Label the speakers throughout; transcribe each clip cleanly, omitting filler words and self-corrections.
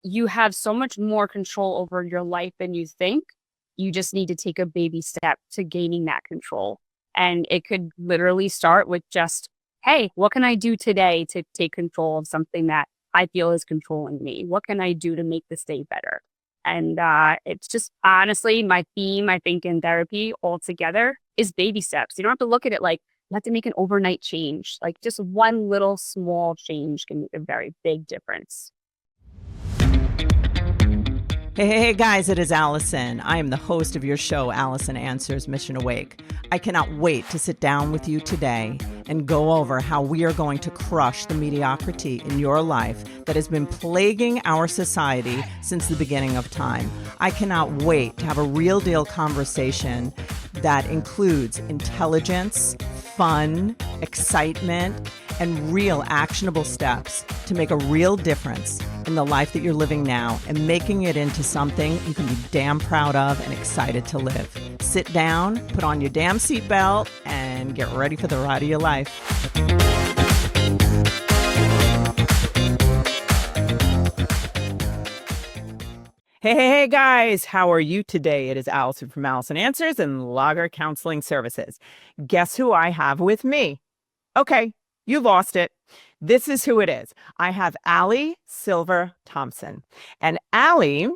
Speaker 1: you have so much more control over your life than you think. You just need to take a baby step to gaining that control. And it could literally start with just, hey, what can I do today to take control of something that I feel is controlling me? What can I do to make this day better? And it's just honestly my theme, I think, in therapy altogether is baby steps. You don't have to look at it like you have to make an overnight change. Like just one little small change can make a very big difference.
Speaker 2: Hey, guys, it is Allison. I am the host of your show, Allison Answers, Mission Awake. I cannot wait to sit down with you today and go over how we are going to crush the mediocrity in your life that has been plaguing our society since the beginning of time. I cannot wait to have a real deal conversation that includes intelligence, fun, excitement, and real actionable steps to make a real difference in the life that you're living now and making it into something you can be damn proud of and excited to live. Sit down, put on your damn seatbelt, and get ready for the ride of your life. Hey, guys, how are you today? It is Allison from Allison Answers and Lager Counseling Services. Guess who I have with me? Okay, you lost it. This is who it is. I have Allie Silver Thompson. And Allie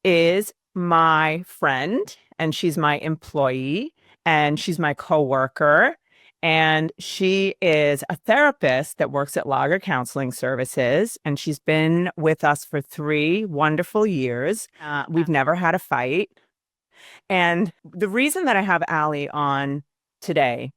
Speaker 2: is my friend, and she's my employee, and she's my coworker. And she is a therapist that works at Lager Counseling Services. And she's been with us for 3 wonderful years. We've never had a fight. And the reason that I have Allie on today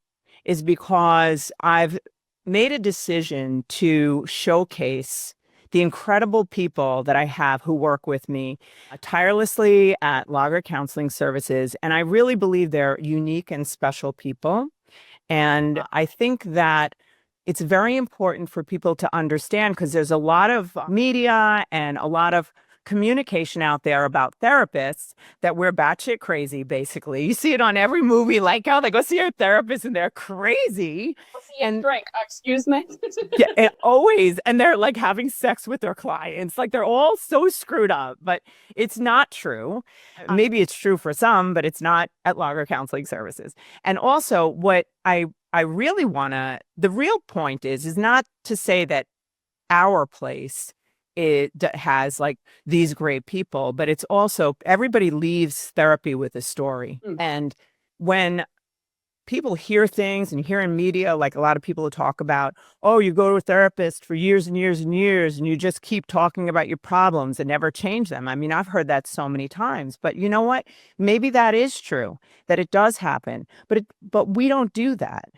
Speaker 2: is because I've made a decision to showcase the incredible people that I have who work with me tirelessly at Lager Counseling Services. And I really believe they're unique and special people. And I think that it's very important for people to understand because there's a lot of media and a lot of communication out there about therapists that we're batshit crazy, basically. You see it on every movie, like how they go see a therapist and they're crazy.
Speaker 1: And drink, excuse me.
Speaker 2: Yeah, and always, and they're like having sex with their clients. Like they're all so screwed up, but it's not true. Maybe it's true for some, but it's not at Lager Counseling Services. And also what I really the real point is not to say that our place has like these great people, but it's also everybody leaves therapy with a story. And when people hear things and hear in media, like a lot of people talk about, oh, you go to a therapist for years and years and years, and you just keep talking about your problems and never change them. I mean, I've heard that so many times, but you know what? Maybe that is true, that it does happen, but we don't do that.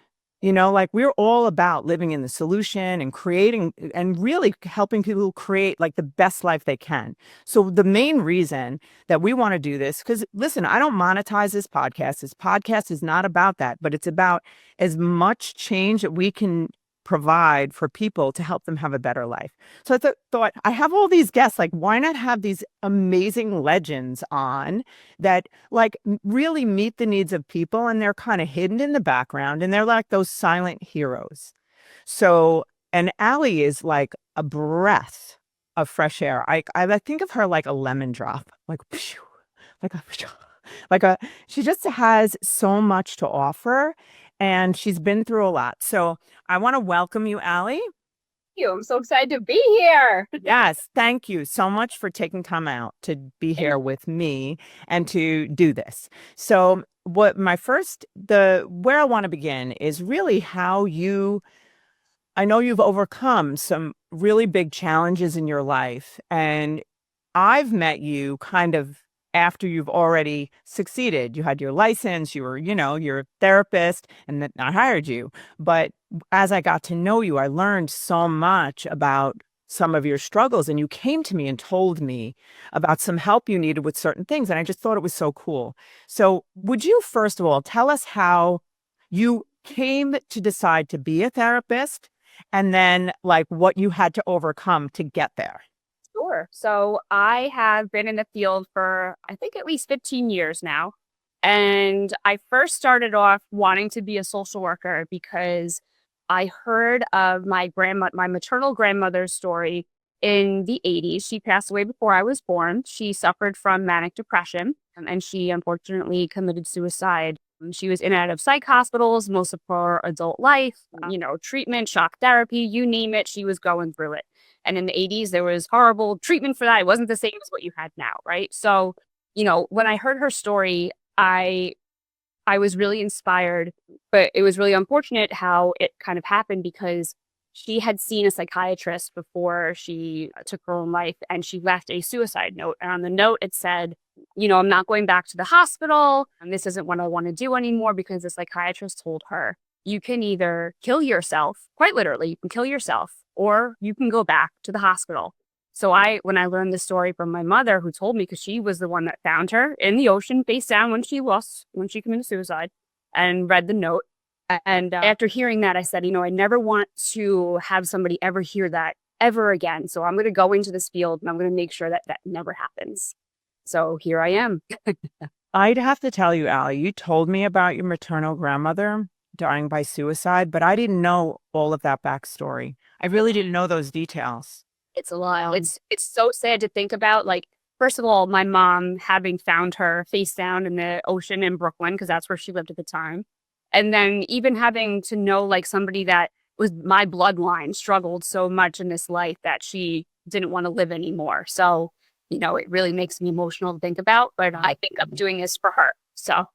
Speaker 2: Like we're all about living in the solution and creating and really helping people create like the best life they can. So the main reason that we want to do this, because listen, I don't monetize this podcast. This podcast is not about that, but it's about as much change that we can provide for people to help them have a better life. So I thought I have all these guests, like why not have these amazing legends on that like really meet the needs of people, and they're kind of hidden in the background and they're like those silent heroes. So, and Allie is like a breath of fresh air. I think of her like a lemon drop, like like a she just has so much to offer. And she's been through a lot. So I want to welcome you, Allie.
Speaker 1: I'm so excited to be here.
Speaker 2: Yes, thank you so much for taking time out to be here with me and to do this. So where I want to begin is really how I know you've overcome some really big challenges in your life. And I've met you kind of after you've already succeeded. You had your license, you're a therapist, and then I hired you. But as I got to know you, I learned so much about some of your struggles, and you came to me and told me about some help you needed with certain things. And I just thought it was so cool. So would you, first of all, tell us how you came to decide to be a therapist, and then like what you had to overcome to get there?
Speaker 1: Sure. So I have been in the field for, I think, at least 15 years now. And I first started off wanting to be a social worker because I heard of my maternal grandmother's story in the 80s. She passed away before I was born. She suffered from manic depression, and she unfortunately committed suicide. She was in and out of psych hospitals most of her adult life, treatment, shock therapy, you name it, she was going through it. And in the 80s, there was horrible treatment for that. It wasn't the same as what you had now, right? So, when I heard her story, I was really inspired, but it was really unfortunate how it kind of happened because she had seen a psychiatrist before she took her own life, and she left a suicide note. And on the note, it said, I'm not going back to the hospital, and this isn't what I want to do anymore, because the psychiatrist told her, you can either kill yourself, quite literally, you can kill yourself, or you can go back to the hospital. So when I learned this story from my mother, who told me, because she was the one that found her in the ocean face down when she committed suicide, and read the note. And after hearing that, I said, I never want to have somebody ever hear that ever again. So I'm going to go into this field, and I'm going to make sure that that never happens. So here I am.
Speaker 2: I'd have to tell you, Allie, you told me about your maternal grandmother dying by suicide, but I didn't know all of that backstory. I really didn't know those details.
Speaker 1: It's a lot. It's so sad to think about. Like, first of all, my mom having found her face down in the ocean in Brooklyn, because that's where she lived at the time. And then even having to know, like, somebody that was my bloodline struggled so much in this life that she didn't want to live anymore. So, it really makes me emotional to think about, but I think I'm doing this for her. So.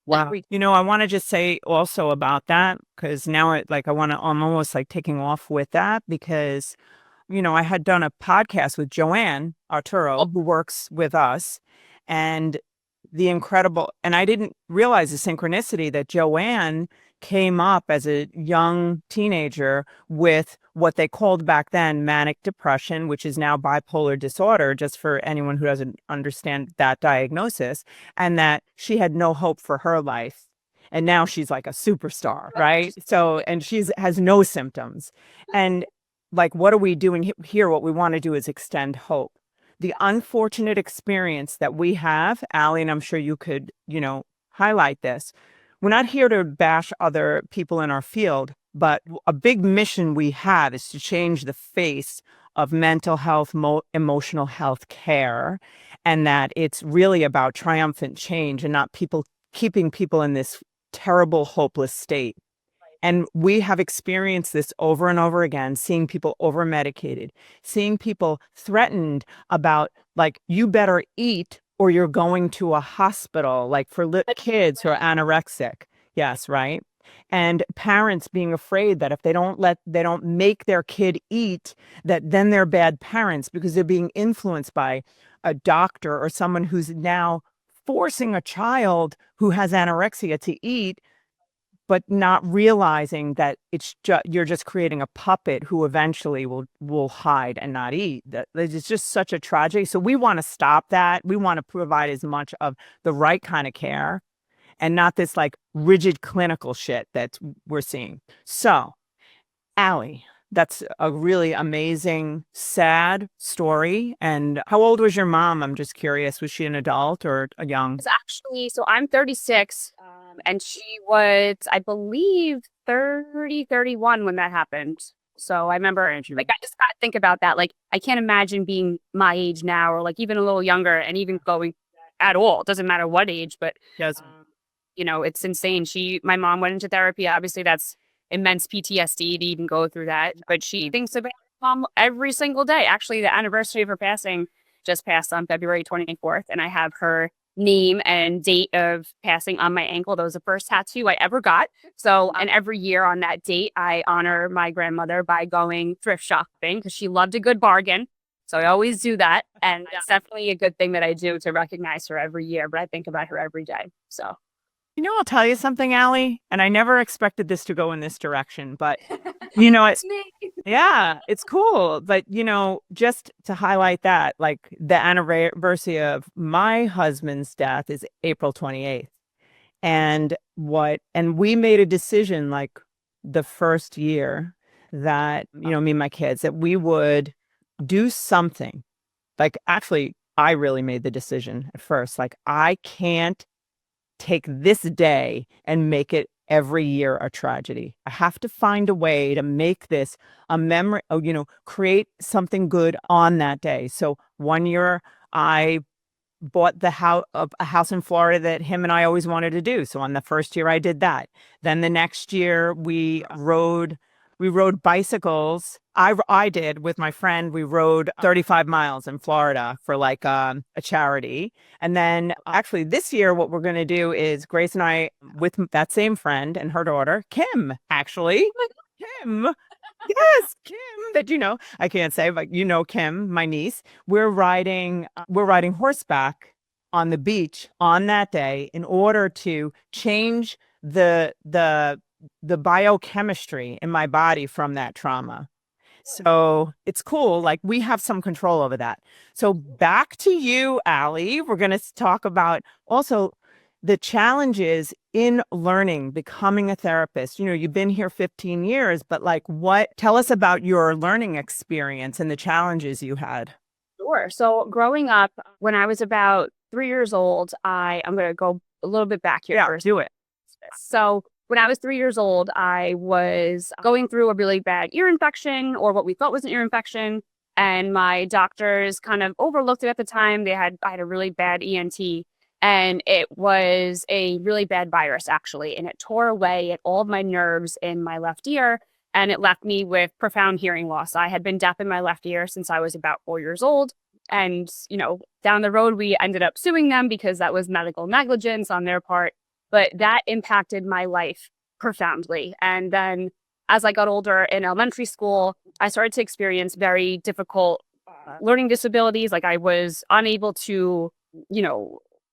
Speaker 2: Wow. I want to just say also about that, because now I'm almost like taking off with that, because, I had done a podcast with Joanne Arturo, who works with us, and I didn't realize the synchronicity that Joanne came up as a young teenager with what they called back then manic depression, which is now bipolar disorder, just for anyone who doesn't understand that diagnosis, and that she had no hope for her life. And now she's like a superstar, right? So, and has no symptoms. And like, what are we doing here? What we want to do is extend hope. The unfortunate experience that we have, Allie, and I'm sure you could, highlight this. We're not here to bash other people in our field, but a big mission we have is to change the face of mental health, emotional health care, and that it's really about triumphant change and not keeping people in this terrible, hopeless state. And we have experienced this over and over again, seeing people over-medicated, seeing people threatened about, like, you better eat or you're going to a hospital, like for kids who are anorexic. Yes, right? And parents being afraid that if they don't make their kid eat, that then they're bad parents because they're being influenced by a doctor or someone who's now forcing a child who has anorexia to eat, but not realizing that you're just creating a puppet who eventually will hide and not eat. It's just such a tragedy. So we want to stop that. We want to provide as much of the right kind of care and not this like rigid clinical shit that we're seeing. So, Allie, that's a really amazing, sad story. And how old was your mom? I'm just curious. Was she an adult or a young?
Speaker 1: So I'm 36, and she was, I believe, 30, 31 when that happened. So I remember, like, I just gotta think about that. Like, I can't imagine being my age now, or like even a little younger, and even going at all. It doesn't matter what age, but
Speaker 2: Yes.
Speaker 1: it's insane. My mom went into therapy. Obviously, that's immense PTSD to even go through that. But she thinks about mom every single day. Actually, the anniversary of her passing just passed on February 24th, and I have her name and date of passing on my ankle. That was the first tattoo I ever got. So, and every year on that date, I honor my grandmother by going thrift shopping because she loved a good bargain. So I always do that. And it's definitely a good thing that I do to recognize her every year, but I think about her every day. So.
Speaker 2: I'll tell you something, Allie, and I never expected this to go in this direction, but it's me. Yeah, it's cool. But, just to highlight that, like the anniversary of my husband's death is April 28th. And we made a decision like the first year that, me and my kids, that we would do something. Like, actually, I really made the decision at first. Like, I can't take this day and make it every year a tragedy. I have to find a way to make this a memory, create something good on that day. So one year I bought a house in Florida that him and I always wanted to do. So on the first year I did that. Then the next year we rode bicycles. I did with my friend. We rode 35 miles in Florida for like a charity. And then actually this year, what we're going to do is Grace and I, with that same friend and her daughter, Kim, actually. Kim. Yes, Kim, that I can't say, but Kim, my niece. We're riding horseback on the beach on that day in order to change the biochemistry in my body from that trauma. So it's cool. Like we have some control over that. So back to you, Allie. We're going to talk about also the challenges in learning, becoming a therapist. You've been here 15 years, but tell us about your learning experience and the challenges you had.
Speaker 1: Sure. So growing up, when I was about 3 years old, I'm going to go a little bit back here first.
Speaker 2: Do it.
Speaker 1: So when I was 3 years old, I was going through a really bad ear infection, or what we thought was an ear infection. And my doctors kind of overlooked it at the time. I had a really bad ENT, and it was a really bad virus, actually. And it tore away at all of my nerves in my left ear, and it left me with profound hearing loss. I had been deaf in my left ear since I was about 4 years old. And, down the road, we ended up suing them because that was medical negligence on their part. But that impacted my life profoundly. And then as I got older in elementary school, I started to experience very difficult learning disabilities. Like I was unable to,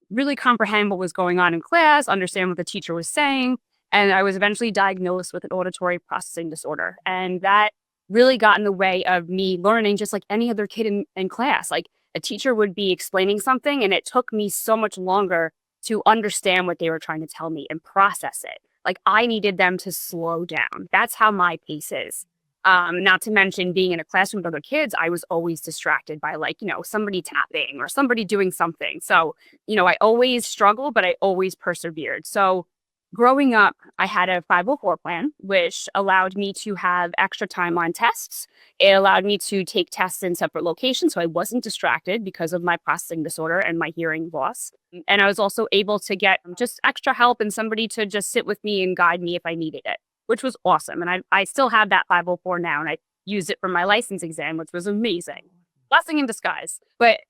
Speaker 1: really comprehend what was going on in class, understand what the teacher was saying. And I was eventually diagnosed with an auditory processing disorder. And that really got in the way of me learning just like any other kid in class. Like a teacher would be explaining something, and it took me so much longer to understand what they were trying to tell me and process it. Like I needed them to slow down. That's how my pace is. Not to mention being in a classroom with other kids, I was always distracted by somebody tapping or somebody doing something. So, I always struggled, but I always persevered. So growing up, I had a 504 plan, which allowed me to have extra time on tests. It allowed me to take tests in separate locations, so I wasn't distracted because of my processing disorder and my hearing loss. And I was also able to get just extra help and somebody to just sit with me and guide me if I needed it, which was awesome. And I still have that 504 now, and I used it for my license exam, which was amazing. Blessing in disguise. But,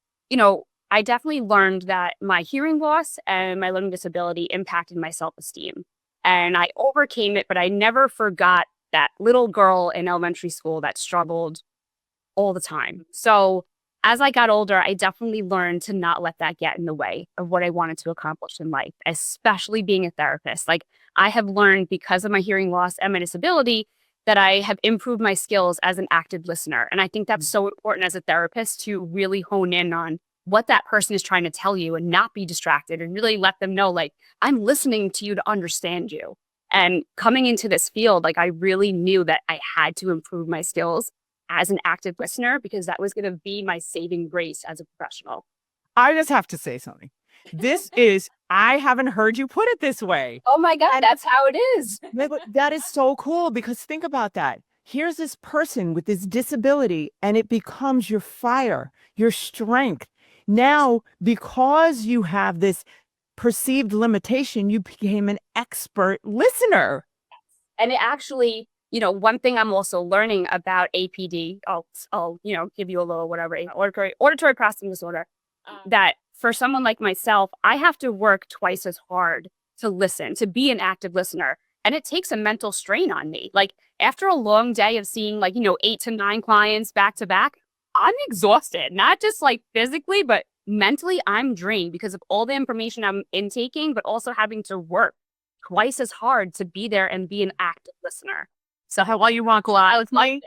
Speaker 1: I definitely learned that my hearing loss and my learning disability impacted my self-esteem. And I overcame it, but I never forgot that little girl in elementary school that struggled all the time. So as I got older, I definitely learned to not let that get in the way of what I wanted to accomplish in life, especially being a therapist. Like I have learned because of my hearing loss and my disability that I have improved my skills as an active listener. And I think that's so important as a therapist to really hone in on what that person is trying to tell you and not be distracted and really let them know, like, I'm listening to you to understand you. And coming into this field, like I really knew that I had to improve my skills as an active listener because that was going to be my saving grace as a professional.
Speaker 2: I just have to say something. I haven't heard you put it this way.
Speaker 1: Oh my God, that's how it is.
Speaker 2: That is so cool because think about that. Here's this person with this disability and it becomes your fire, your strength. Now, because you have this perceived limitation, you became an expert listener.
Speaker 1: And it actually, one thing I'm also learning about APD, I'll give you a little whatever, auditory processing disorder, that for someone like myself, I have to work twice as hard to listen, to be an active listener. And it takes a mental strain on me. Like after a long day of seeing 8 to 9 clients back to back, I'm exhausted, not just physically, but mentally I'm drained because of all the information I'm intaking, but also having to work twice as hard to be there and be an active listener. So why you won't go out with me?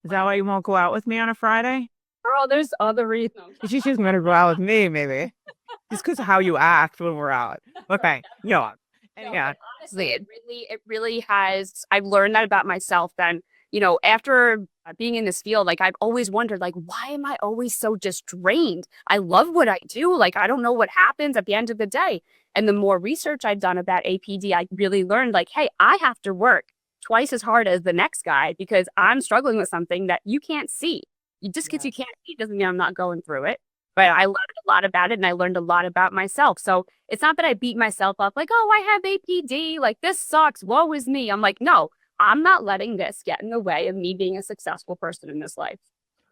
Speaker 2: Is that why you won't go out with me on a Friday?
Speaker 1: Girl, there's other reasons.
Speaker 2: She's just going to go out with me, maybe. Just because of how you act when we're out. Okay. Yeah.
Speaker 1: Honestly, it really has. I've learned that about myself then, after being in this field, like I've always wondered, like, why am I always so just drained? I love what I do. Like, I don't know what happens at the end of the day. And the more research I've done about APD, I really learned like, hey, I have to work twice as hard as the next guy because I'm struggling with something that you can't see. You just because
Speaker 2: Yeah.
Speaker 1: you can't see doesn't mean I'm not going through it. But I learned a lot about it and I learned a lot about myself. So it's not that I beat myself up like, oh, I have APD, like this sucks, woe is me. I'm like, no, I'm not letting this get in the way of me being a successful person in this life.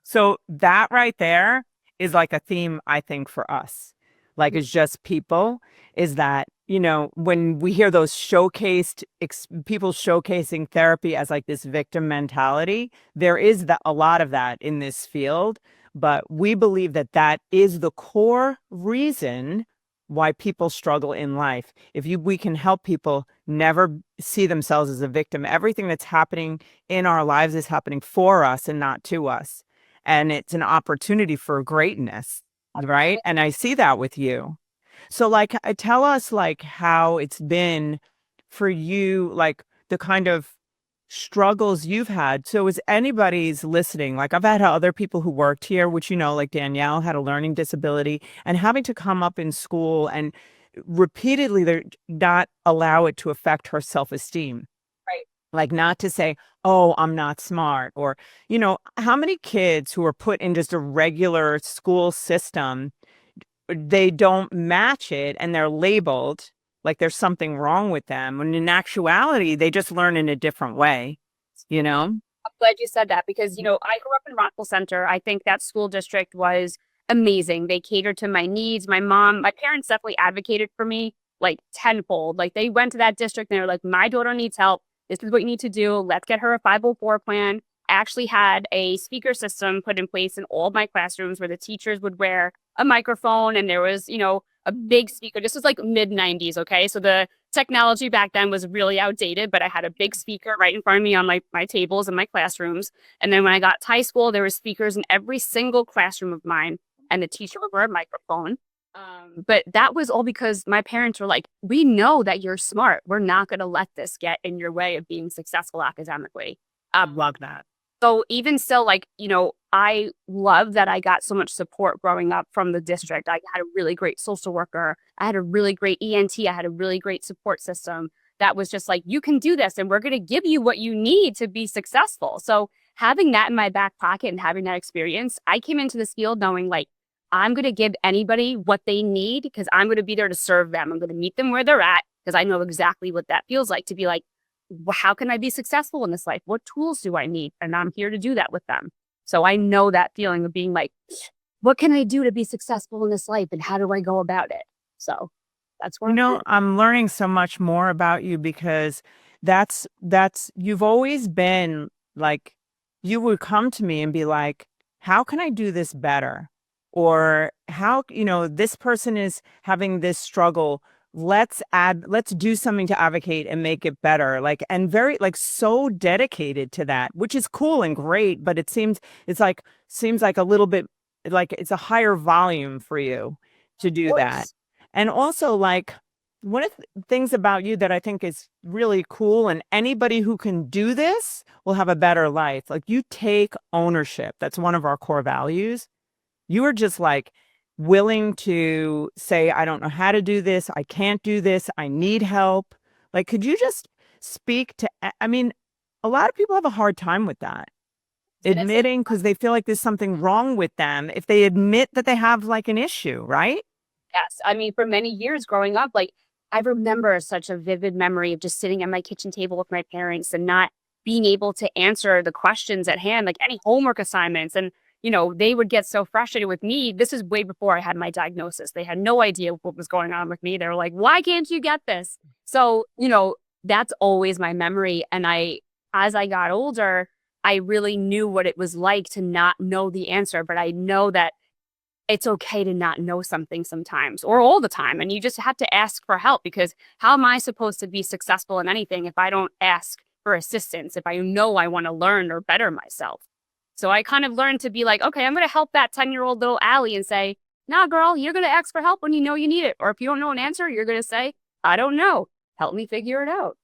Speaker 2: So that right there is like a theme, I think, for us. Like it's just people, is that, when we hear those people showcasing therapy as like this victim mentality, there is a lot of that in this field. But we believe that that is the core reason why people struggle in life. We can help people never see themselves as a victim. Everything that's happening in our lives is happening for us and not to us. And it's an opportunity for greatness, right? And I see that with you. So like, tell us like how it's been for you, like the kind of struggles you've had. So as anybody's listening, like I've had other people who worked here, which, like Danielle had a learning disability and having to come up in school and repeatedly not allow it to affect her self-esteem.
Speaker 1: Right.
Speaker 2: Like not to say, oh, I'm not smart. Or, how many kids who are put in just a regular school system, they don't match it and they're labeled like there's something wrong with them. When in actuality, they just learn in a different way, you know?
Speaker 1: I'm glad you said that because, I grew up in Rockville Center. I think that school district was amazing. They catered to my needs. My parents definitely advocated for me like tenfold. Like they went to that district and they were like, my daughter needs help. This is what you need to do. Let's get her a 504 plan. I actually had a speaker system put in place in all of my classrooms where the teachers would wear a microphone and there was, a big speaker. This was like mid 90s. Okay. So the technology back then was really outdated, but I had a big speaker right in front of me on my tables in my classrooms. And then when I got to high school, there were speakers in every single classroom of mine and the teacher would wear a microphone. But that was all because my parents were like, we know that you're smart. We're not going to let this get in your way of being successful academically.
Speaker 2: I love that.
Speaker 1: So even still, like, I love that I got so much support growing up from the district. I had a really great social worker. I had a really great ENT. I had a really great support system that was just like, you can do this and we're going to give you what you need to be successful. So having that in my back pocket and having that experience, I came into this field knowing like, I'm going to give anybody what they need because I'm going to be there to serve them. I'm going to meet them where they're at because I know exactly what that feels like to be like, how can I be successful in this life? What tools do I need? And I'm here to do that with them. So I know that feeling of being like, what can I do to be successful in this life? And how do I go about it? So that's where
Speaker 2: I'm learning so much more about you because that's you've always been like, you would come to me and be like, how can I do this better? Or how, this person is having this struggle. Let's do something to advocate and make it better. Like, and very like so dedicated to that, which is cool and great, but seems like a little bit like it's a higher volume for you to do that. And also like one of the things about you that I think is really cool, and anybody who can do this will have a better life. Like you take ownership. That's one of our core values. You are just like willing to say, I don't know how to do this. I can't do this. I need help. Like, could you just speak to, I mean, a lot of people have a hard time with that. Admitting because they feel like there's something wrong with them if they admit that they have like an issue, right?
Speaker 1: Yes. I mean, for many years growing up, like I remember such a vivid memory of just sitting at my kitchen table with my parents and not being able to answer the questions at hand, like any homework assignments. And, they would get so frustrated with me. This is way before I had my diagnosis. They had no idea what was going on with me. They were like, why can't you get this? So, that's always my memory. And as I got older, I really knew what it was like to not know the answer, but I know that it's okay to not know something sometimes or all the time. And you just have to ask for help because how am I supposed to be successful in anything if I don't ask for assistance, if I know I want to learn or better myself? So I kind of learned to be like, okay, I'm going to help that 10-year-old little Allie and say, nah, girl, you're going to ask for help when you know you need it. Or if you don't know an answer, you're going to say, I don't know. Help me figure it out.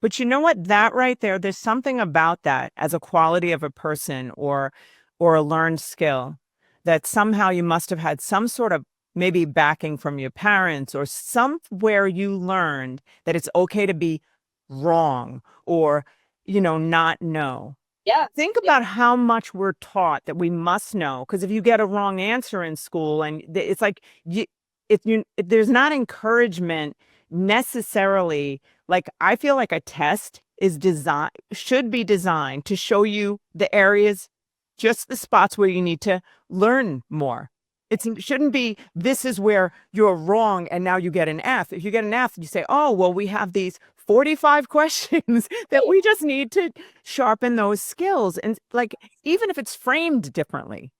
Speaker 2: But you know what? That right there, there's something about that as a quality of a person or a learned skill that somehow you must have had some sort of maybe backing from your parents or somewhere you learned that it's okay to be wrong or, not know.
Speaker 1: Yeah.
Speaker 2: Think about how much we're taught that we must know. Because if you get a wrong answer in school, and it's like if there's not encouragement necessarily, like I feel like a test is designed should be designed to show you the areas, just the spots where you need to learn more. It shouldn't be this is where you're wrong and now you get an F. If you get an F, you say, oh, well, we have these 45 questions that we just need to sharpen those skills. And like, even if it's framed differently,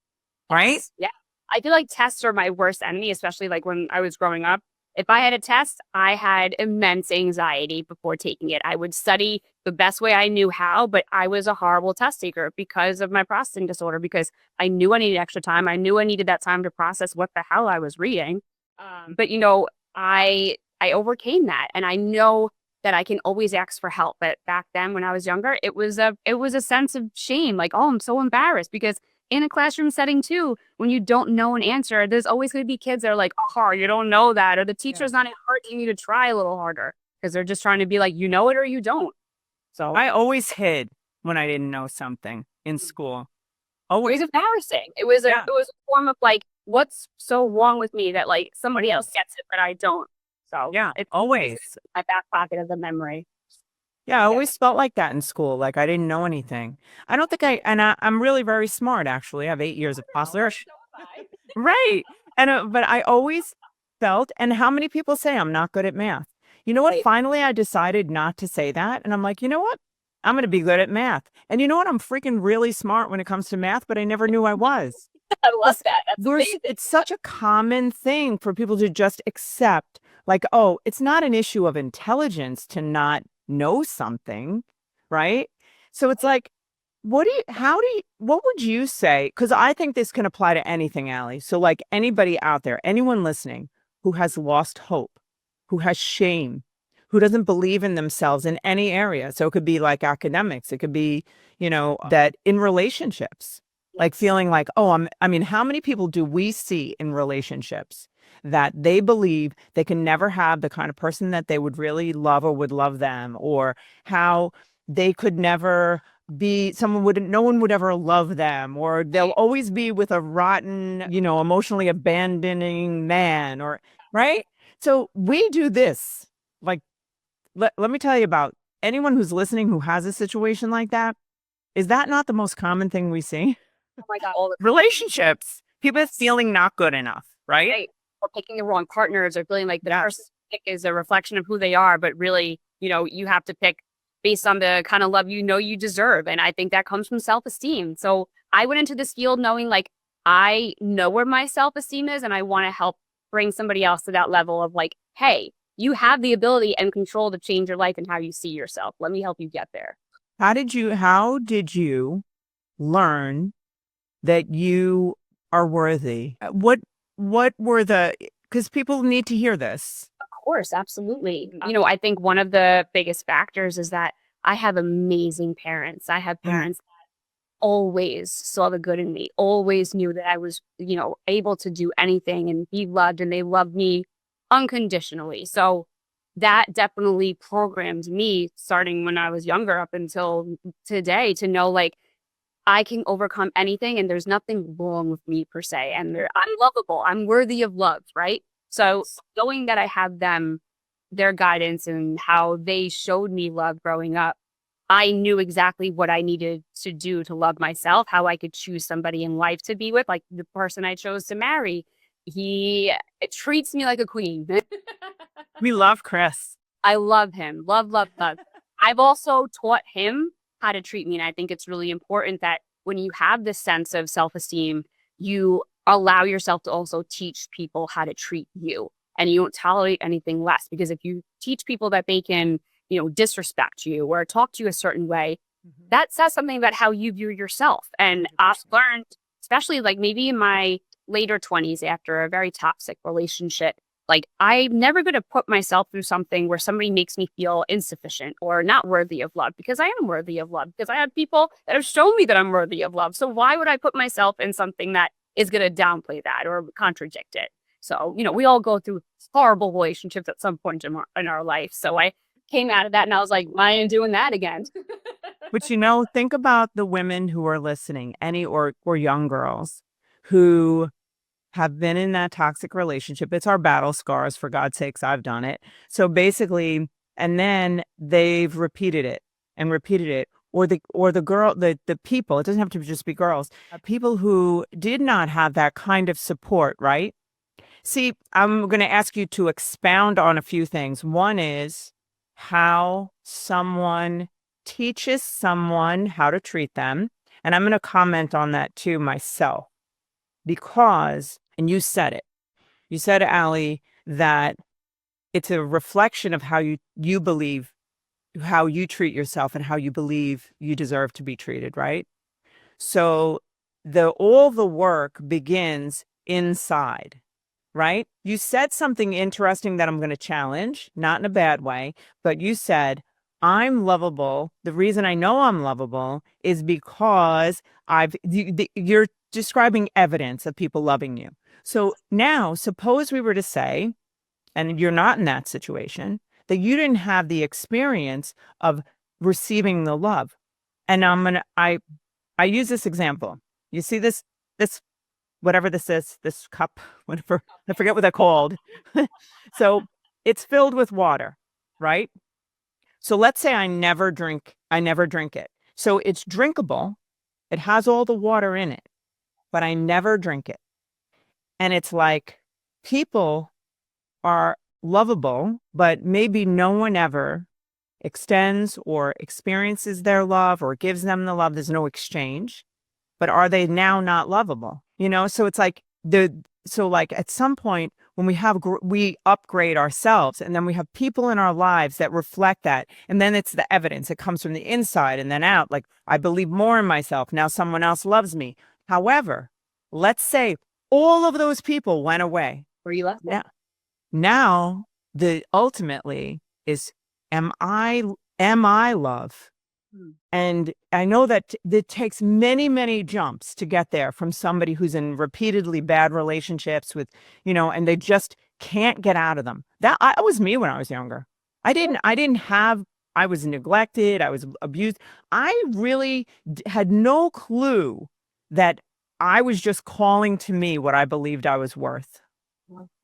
Speaker 2: right?
Speaker 1: Yeah. I feel like tests are my worst enemy, especially like when I was growing up. If I had a test, I had immense anxiety before taking it. I would study the best way I knew how, but I was a horrible test taker because of my processing disorder, because I knew I needed extra time. I knew I needed that time to process what the hell I was reading. But I overcame that, and I know that I can always ask for help. But back then when I was younger, it was a sense of shame, like, oh, I'm so embarrassed, because in a classroom setting too, when you don't know an answer, there's always going to be kids that are like, oh, you don't know that, or the teacher's not encouraging you to try a little harder because they're just trying to be like, you know it or you don't. So
Speaker 2: I always hid when I didn't know something in school.
Speaker 1: it
Speaker 2: Always.
Speaker 1: was embarrassing. It was a form of like, what's so wrong with me that like somebody else gets it but I don't. So
Speaker 2: Yeah,
Speaker 1: it's
Speaker 2: always.
Speaker 1: my back pocket of the memory.
Speaker 2: Yeah, I always felt like that in school, like I didn't know anything. I don't think I'm really very smart, actually. I have 8 years of posters. Right. But I always felt, and how many people say I'm not good at math? You know what?
Speaker 1: Right.
Speaker 2: Finally, I decided not to say that. And I'm like, you know what? I'm going to be good at math. And you know what? I'm freaking really smart when it comes to math, but I never knew I was.
Speaker 1: I love that. That's
Speaker 2: There's,
Speaker 1: amazing.
Speaker 2: it's such a common thing for people to just accept, like, oh, it's not an issue of intelligence to not know something, right? So it's like, what would you say? Because I think this can apply to anything, Allie. So, like anybody out there, anyone listening who has lost hope, who has shame, who doesn't believe in themselves in any area. So it could be like academics, it could be, that in relationships, like feeling like, oh, I mean, how many people do we see in relationships that they believe they can never have the kind of person that they would really love or would love them, or how they could never be no one would ever love them, or they'll always be with a rotten, emotionally abandoning man, or right? So we do this. Like, let me tell you about anyone who's listening who has a situation like that. Is that not the most common thing we see?
Speaker 1: Oh my God, all the
Speaker 2: Relationships. People feeling not good enough, right?
Speaker 1: right. Or picking the wrong partners, or feeling like the
Speaker 2: Yes.
Speaker 1: person you pick is a reflection of who they are, but really, you have to pick based on the kind of love you deserve. And I think that comes from self-esteem. So I went into this field knowing like I know where my self-esteem is, and I want to help bring somebody else to that level of like, hey, you have the ability and control to change your life and how you see yourself. Let me help you get there.
Speaker 2: How did you learn that you are worthy? What were because people need to hear this.
Speaker 1: Of course, absolutely. I think one of the biggest factors is that I have amazing parents. I have parents that always saw the good in me, always knew that I was, able to do anything and be loved, and they loved me unconditionally. So that definitely programmed me starting when I was younger up until today to know like I can overcome anything and there's nothing wrong with me per se. And I'm lovable. I'm worthy of love, right? So knowing that I have them, their guidance and how they showed me love growing up, I knew exactly what I needed to do to love myself, how I could choose somebody in life to be with, like the person I chose to marry. He treats me like a queen.
Speaker 2: We love Chris.
Speaker 1: I love him. Love, love, love. I've also taught him how to treat me. And I think it's really important that when you have this sense of self-esteem, you allow yourself to also teach people how to treat you. And you don't tolerate anything less. Because if you teach people that they can, disrespect you or talk to you a certain way, that says something about how you view yourself. And I've learned, especially like maybe in my later 20s after a very toxic relationship, Like, I'm never going to put myself through something where somebody makes me feel insufficient or not worthy of love, because I am worthy of love, because I have people that have shown me that I'm worthy of love. So why would I put myself in something that is going to downplay that or contradict it? So, we all go through horrible relationships at some point in our life. So I came out of that and I was like, I ain't doing that again.
Speaker 2: But think about the women who are listening, any or young girls who have been in that toxic relationship. It's our battle scars, for God's sakes, I've done it. So basically, and then they've repeated it and repeated it. Or the girl, the people, it doesn't have to just be girls, people who did not have that kind of support, right? See, I'm going to ask you to expound on a few things. One is how someone teaches someone how to treat them. And I'm going to comment on that too myself. Because, and you said it, Allie, that it's a reflection of how you believe, how you treat yourself and how you believe you deserve to be treated, right? So all the work begins inside, right? You said something interesting that I'm going to challenge, not in a bad way, but you said, I'm lovable. The reason I know I'm lovable is because you're describing evidence of people loving you. So now, suppose we were to say, and you're not in that situation, that you didn't have the experience of receiving the love. And I use this example. You see this, whatever this is, this cup, whatever, I forget what they're called. So it's filled with water, right? So let's say I never drink it. So it's drinkable. It has all the water in it, but I never drink it. And it's like, people are lovable, but maybe no one ever extends or experiences their love or gives them the love. There's no exchange. But are they now not lovable? So it's like at some point when we upgrade ourselves, and then we have people in our lives that reflect that. And then it's the evidence. It comes from the inside and then out. Like, I believe more in myself. Now someone else loves me. However, let's say all of those people went away.
Speaker 1: Were you left?
Speaker 2: Yeah. Now the ultimately is, am I love? And I know that it takes many, many jumps to get there from somebody who's in repeatedly bad relationships with, and they just can't get out of them. That was me when I was younger. I was neglected. I was abused. I really had no clue that I was just calling to me what I believed I was worth.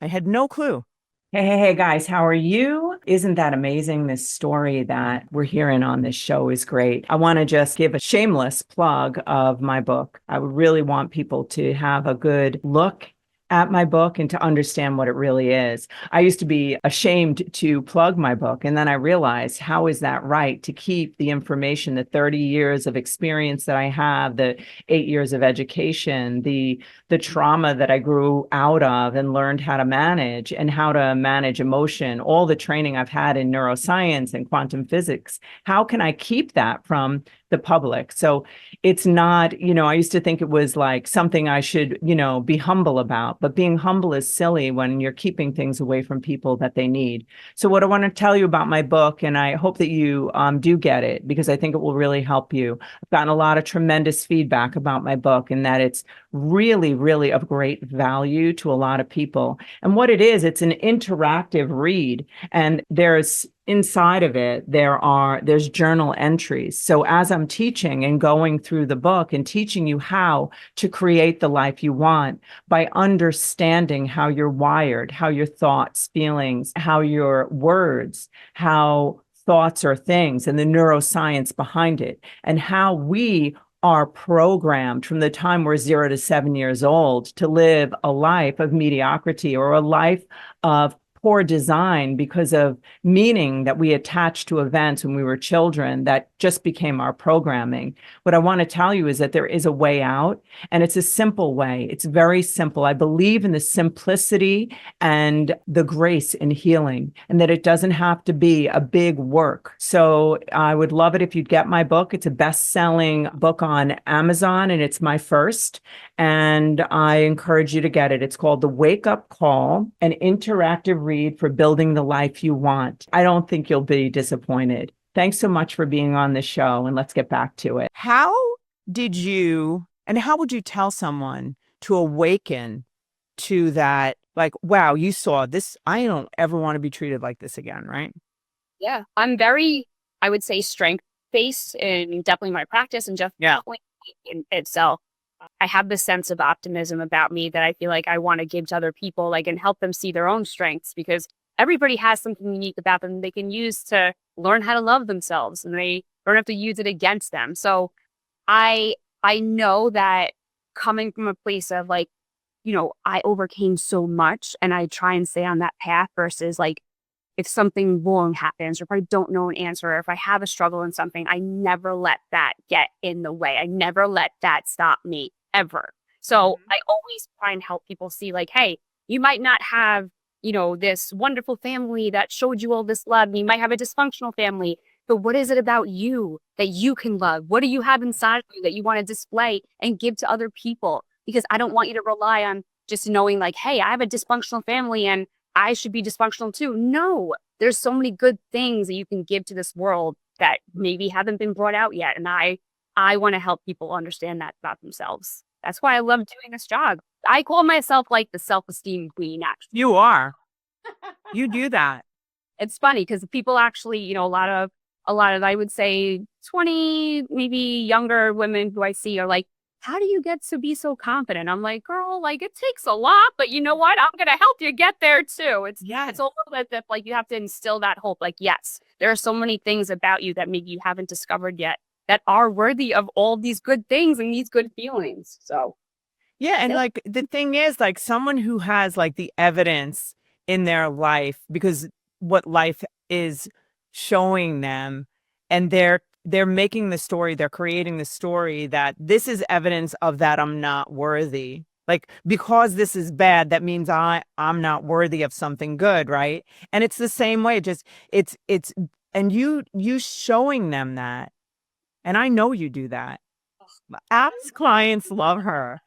Speaker 2: I had no clue. Hey, guys, how are you? Isn't that amazing? This story that we're hearing on this show is great. I want to just give a shameless plug of my book. I would really want people to have a good look at my book and to understand what it really is. I used to be ashamed to plug my book. And then I realized, how is that right? To keep the information, the 30 years of experience that I have, the 8 years of education, the trauma that I grew out of and learned how to manage, and how to manage emotion, all the training I've had in neuroscience and quantum physics. How can I keep that from the public? So it's not, I used to think it was like something I should, be humble about, but being humble is silly when you're keeping things away from people that they need. So what I want to tell you about my book, and I hope that you do get it, because I think it will really help you. I've gotten a lot of tremendous feedback about my book, and that it's really, really of great value to a lot of people. And what it is, it's an interactive read, and there's inside of it, there's journal entries. So as I'm teaching and going through the book and teaching you how to create the life you want by understanding how you're wired, how your thoughts, feelings, how your words, how thoughts are things, and the neuroscience behind it, and how we are programmed from the time we're 0 to 7 years old to live a life of mediocrity or a life of poor design because of meaning that we attached to events when we were children that just became our programming. What I want to tell you is that there is a way out, and it's a simple way. It's very simple. I believe in the simplicity and the grace in healing, and that it doesn't have to be a big work. So I would love it if you'd get my book. It's a best-selling book on Amazon, and it's my first. And I encourage you to get it. It's called The Wake Up Call, an interactive read for building the life you want. I don't think you'll be disappointed. Thanks so much for being on the show, and let's get back to it. How did you, and how would you tell someone to awaken to that, like, wow, you saw this, I don't ever want to be treated like this again, right?
Speaker 1: Yeah. I'm very, I would say, strength-based in definitely my practice and just definitely in itself. I have this sense of optimism about me that I feel like I want to give to other people, like, and help them see their own strengths, because everybody has something unique about them they can use to learn how to love themselves, and they don't have to use it against them. So I know that coming from a place of like, I overcame so much and I try and stay on that path versus like, if something wrong happens or if I don't know an answer or if I have a struggle in something, I never let that get in the way. I never let that stop me ever. So I always try and help people see like, hey, you might not have, this wonderful family that showed you all this love. You might have a dysfunctional family, but what is it about you that you can love? What do you have inside of you that you want to display and give to other people? Because I don't want you to rely on just knowing like, hey, I have a dysfunctional family and I should be dysfunctional too. No, there's so many good things that you can give to this world that maybe haven't been brought out yet. And I want to help people understand that about themselves. That's why I love doing this job. I call myself like the self-esteem queen, actually.
Speaker 2: You are. You do that.
Speaker 1: It's funny because people actually, a lot of, I would say 20, maybe younger women who I see are like, how do you get to be so confident? I'm like, girl, like it takes a lot, but you know what? I'm going to help you get there too. It's a little bit that like you have to instill that hope. Like, yes, there are so many things about you that maybe you haven't discovered yet that are worthy of all these good things and these good feelings. So,
Speaker 2: yeah. And like the thing is, like someone who has like the evidence in their life, because what life is showing them, and they're making the story, they're creating the story that this is evidence of that I'm not worthy. Like, because this is bad, that means I'm not worthy of something good, right? And it's the same way, just it's and you showing them that. And I know you do that. App's clients love her.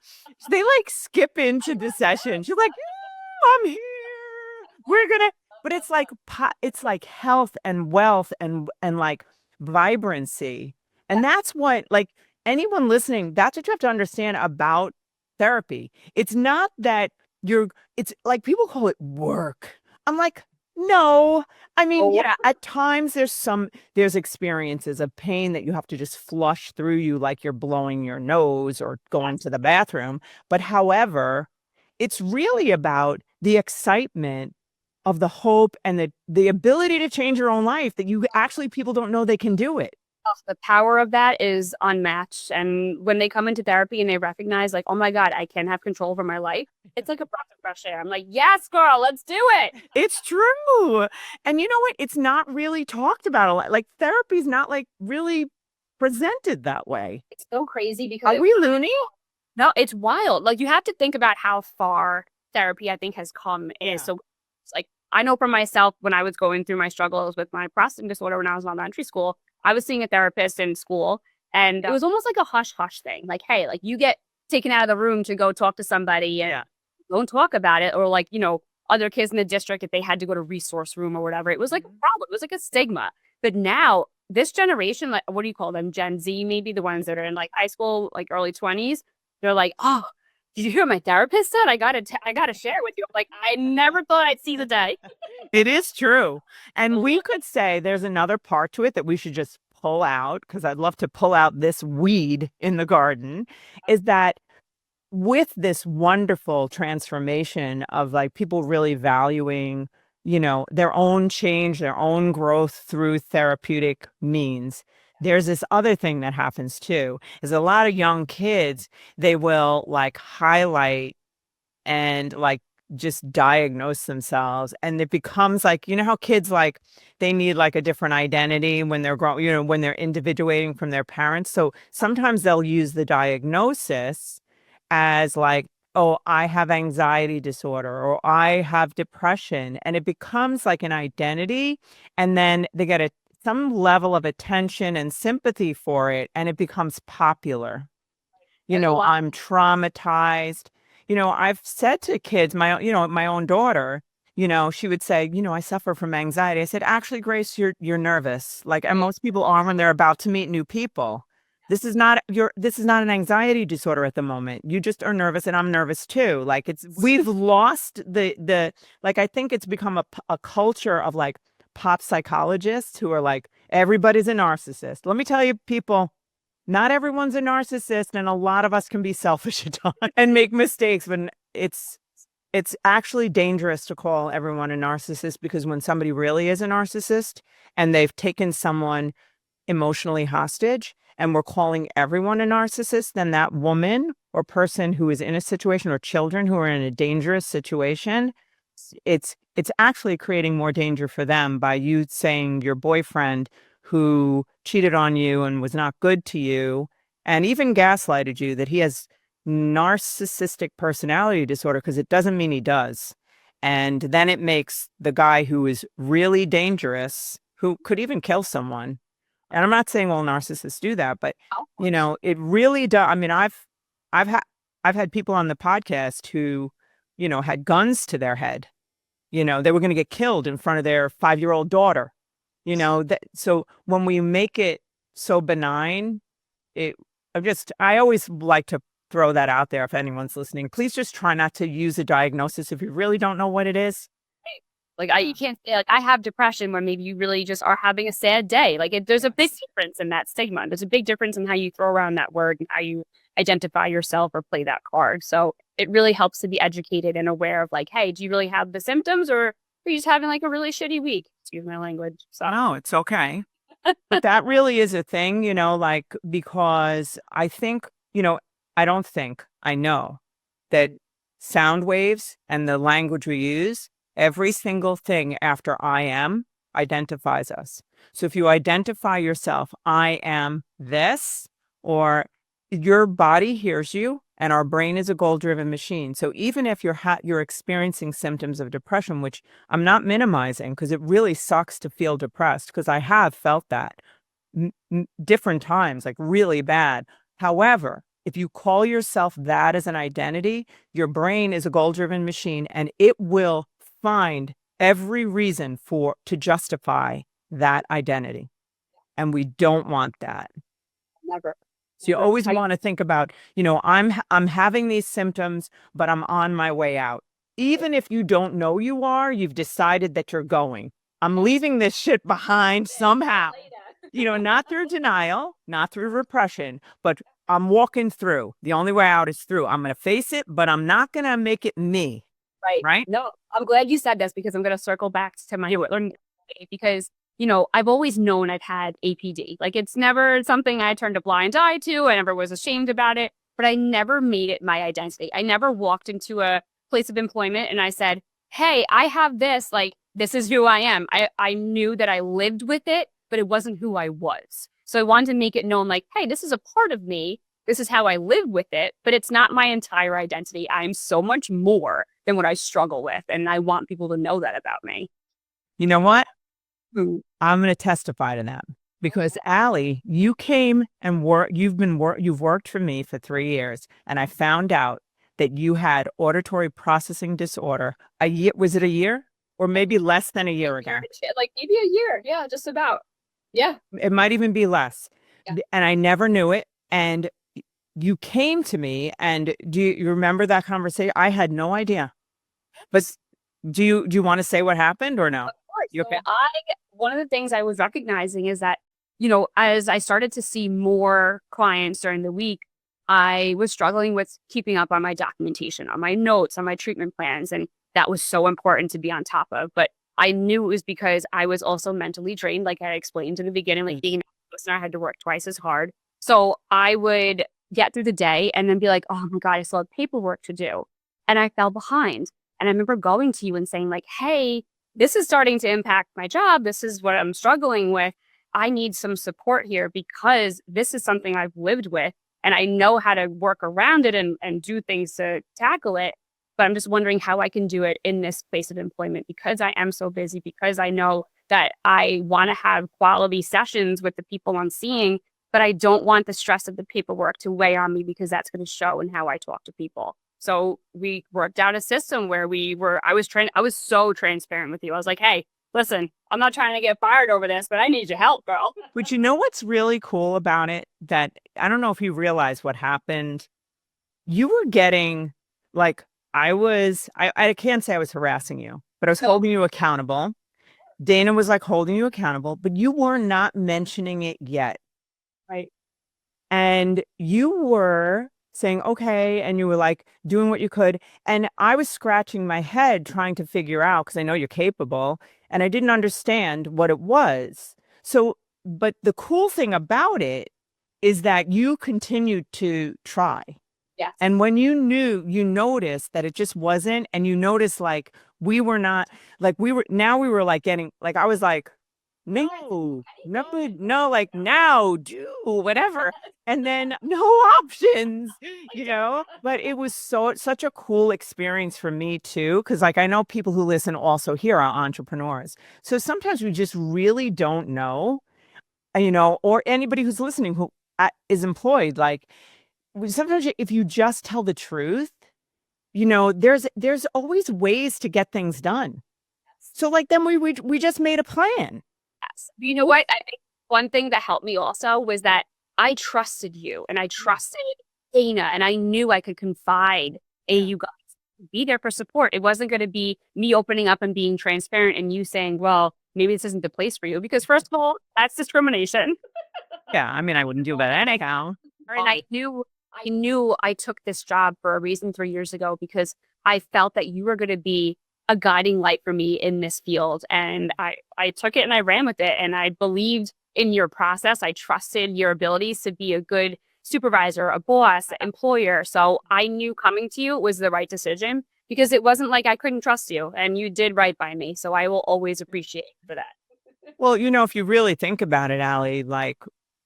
Speaker 2: They like skip into the session. She's like, I'm here. We're gonna, but it's like health and wealth and like vibrancy. And that's what, like, anyone listening, that's what you have to understand about therapy. It's not that it's like people call it work. I'm like, no. I mean, yeah, at times there's experiences of pain that you have to just flush through you like you're blowing your nose or going to the bathroom. But however, it's really about the excitement of the hope and the ability to change your own life that people don't know they can do it.
Speaker 1: The power of that is unmatched. And when they come into therapy and they recognize like, oh my God, I can have control over my life. It's like a breath of fresh air. I'm like, yes, girl, let's do it.
Speaker 2: It's true. And you know what? It's not really talked about a lot. Like therapy's not like really presented that way.
Speaker 1: It's so crazy because
Speaker 2: are we loony?
Speaker 1: No, it's wild. Like you have to think about how far therapy, I think, has come. So it's like, I know for myself, when I was going through my struggles with my processing disorder when I was in elementary school, I was seeing a therapist in school, and it was almost like a hush-hush thing. Like, hey, like you get taken out of the room to go talk to somebody and don't talk about it. Or like, other kids in the district, if they had to go to resource room or whatever, it was like a problem. It was like a stigma. But now this generation, like, what do you call them? Gen Z, maybe the ones that are in like high school, like early 20s. They're like, oh, did you hear what my therapist said? I gotta share with you. Like, I never thought I'd see the day.
Speaker 2: It is true. And we could say there's another part to it that we should just pull out, because I'd love to pull out this weed in the garden, is that with this wonderful transformation of like people really valuing, their own change, their own growth through therapeutic means, there's this other thing that happens too, is a lot of young kids, they will like highlight and like just diagnose themselves. And it becomes like, you know how kids, like, they need like a different identity when they're growing, when they're individuating from their parents. So sometimes they'll use the diagnosis as like, oh, I have anxiety disorder or I have depression. And it becomes like an identity. And then they get some level of attention and sympathy for it. And it becomes popular. I'm traumatized. I've said to kids, my own daughter, she would say, I suffer from anxiety. I said, actually, Grace, you're nervous. Like, and most people are when they're about to meet new people. This is not an anxiety disorder at the moment. You just are nervous, and I'm nervous too. Like, we've lost like, I think it's become a culture of like pop psychologists who are like, everybody's a narcissist. Let me tell you, people, not everyone's a narcissist, and a lot of us can be selfish at times and make mistakes. But it's actually dangerous to call everyone a narcissist, because when somebody really is a narcissist and they've taken someone emotionally hostage and we're calling everyone a narcissist, then that woman or person who is in a situation, or children who are in a dangerous situation, it's actually creating more danger for them by you saying your boyfriend who cheated on you and was not good to you and even gaslighted you that he has narcissistic personality disorder, because it doesn't mean he does. And then it makes the guy who is really dangerous, who could even kill someone. And I'm not saying all narcissists do that, but it really does. I mean, I've had people on the podcast who, had guns to their head. They were going to get killed in front of their 5-year-old daughter. So when we make it so benign, I always like to throw that out there. If anyone's listening, please just try not to use a diagnosis if you really don't know what it is.
Speaker 1: Like, you can't say, like, I have depression, when maybe you really just are having a sad day. Like, there's a big difference in that stigma. There's a big difference in how you throw around that word and how you identify yourself or play that card. So it really helps to be educated and aware of, like, hey, do you really have the symptoms, or are you just having like a really shitty week? Excuse my language. So
Speaker 2: no, it's okay. But that really is a thing, like, because I think, I know that sound waves and the language we use, every single thing after I am identifies us. So if you identify yourself, I am this, or your body hears you, and our brain is a goal-driven machine. So even if you're experiencing symptoms of depression, which I'm not minimizing, because it really sucks to feel depressed, because I have felt that different times, like really bad. However, if you call yourself that as an identity, your brain is a goal-driven machine, and it will find every reason to justify that identity. And we don't want that.
Speaker 1: Never.
Speaker 2: So you always want to think about, I'm having these symptoms, but I'm on my way out. Even if you don't know you are, you've decided that you're going. I'm leaving this shit behind somehow. Not through denial, not through repression, but I'm walking through. The only way out is through. I'm going to face it, but I'm not going to make it me. Right?
Speaker 1: No, I'm glad you said this, because I'm going to circle back to my learning, because, I've always known I've had APD. Like, it's never something I turned a blind eye to. I never was ashamed about it, but I never made it my identity. I never walked into a place of employment and I said, hey, I have this, like, this is who I am. I knew that I lived with it, but it wasn't who I was. So I wanted to make it known, like, hey, this is a part of me. This is how I live with it, but it's not my entire identity. I'm so much more than what I struggle with. And I want people to know that about me.
Speaker 2: You know what? I'm going to testify to that, because Allie, you came and you've worked for me for 3 years, and I found out that you had auditory processing disorder. Was it a year, or maybe less than a year ago?
Speaker 1: Like maybe a year. Yeah, just about. Yeah.
Speaker 2: It might even be less. Yeah. And I never knew it. And you came to me, and do you remember that conversation? I had no idea. But do you want to say what happened, or no?
Speaker 1: Of course.
Speaker 2: You okay?
Speaker 1: So one of the things I was recognizing is that, as I started to see more clients during the week, I was struggling with keeping up on my documentation, on my notes, on my treatment plans. And that was so important to be on top of. But I knew it was because I was also mentally drained, like I explained in the beginning, like being a listener, I had to work twice as hard. So I would get through the day and then be like, oh my God, I still have paperwork to do. And I fell behind. And I remember going to you and saying like, hey, this is starting to impact my job. This is what I'm struggling with. I need some support here because this is something I've lived with and I know how to work around it and do things to tackle it. But I'm just wondering how I can do it in this place of employment because I am so busy, because I know that I want to have quality sessions with the people I'm seeing, but I don't want the stress of the paperwork to weigh on me because that's going to show in how I talk to people. So we worked out a system where I was so transparent with you. I was like, hey, listen, I'm not trying to get fired over this, but I need your help, girl.
Speaker 2: But you know what's really cool about it? That I don't know if you realize what happened. You were getting like, I can't say I was harassing you, but I was holding you accountable. Dana was like holding you accountable, but you were not mentioning it yet.
Speaker 1: Right.
Speaker 2: And you were saying, okay. And you were like doing what you could. And I was scratching my head trying to figure out, because I know you're capable, and I didn't understand what it was. So, but the cool thing about it is that you continued to try.
Speaker 1: Yes.
Speaker 2: And when you noticed that it just wasn't, and you noticed like we were not, like we were like getting, like I was like, no, like now do whatever. And then no options, but it was such a cool experience for me too. Cause like, I know people who listen also here are entrepreneurs. So sometimes we just really don't know, or anybody who's listening who is employed, like sometimes if you just tell the truth, there's always ways to get things done. So like then we just made a plan.
Speaker 1: Yes. You know what? I think one thing that helped me also was that I trusted you and I trusted Dana and I knew I could confide in you guys, be there for support. It wasn't going to be me opening up and being transparent and you saying, well, maybe this isn't the place for you. Because first of all, that's discrimination.
Speaker 2: Yeah. I mean, I wouldn't do that anyhow.
Speaker 1: And I knew I took this job for a reason 3 years ago because I felt that you were going to be a guiding light for me in this field. And I took it and I ran with it. And I believed in your process. I trusted your abilities to be a good supervisor, a boss, employer. So I knew coming to you was the right decision because it wasn't like I couldn't trust you and you did right by me. So I will always appreciate you for that.
Speaker 2: Well, if you really think about it, Allie, like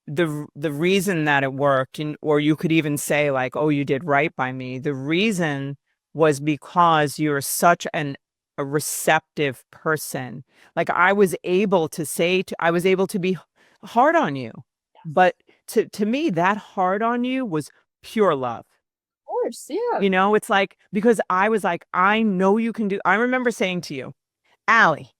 Speaker 2: the reason that it worked, or you could even say like, oh, you did right by me. The reason was because you're such a receptive person. Like I was able to be hard on you, but to me, that hard on you was pure love.
Speaker 1: Of course, yeah.
Speaker 2: It's like, because I was like, I know you can do. I remember saying to you, Allie,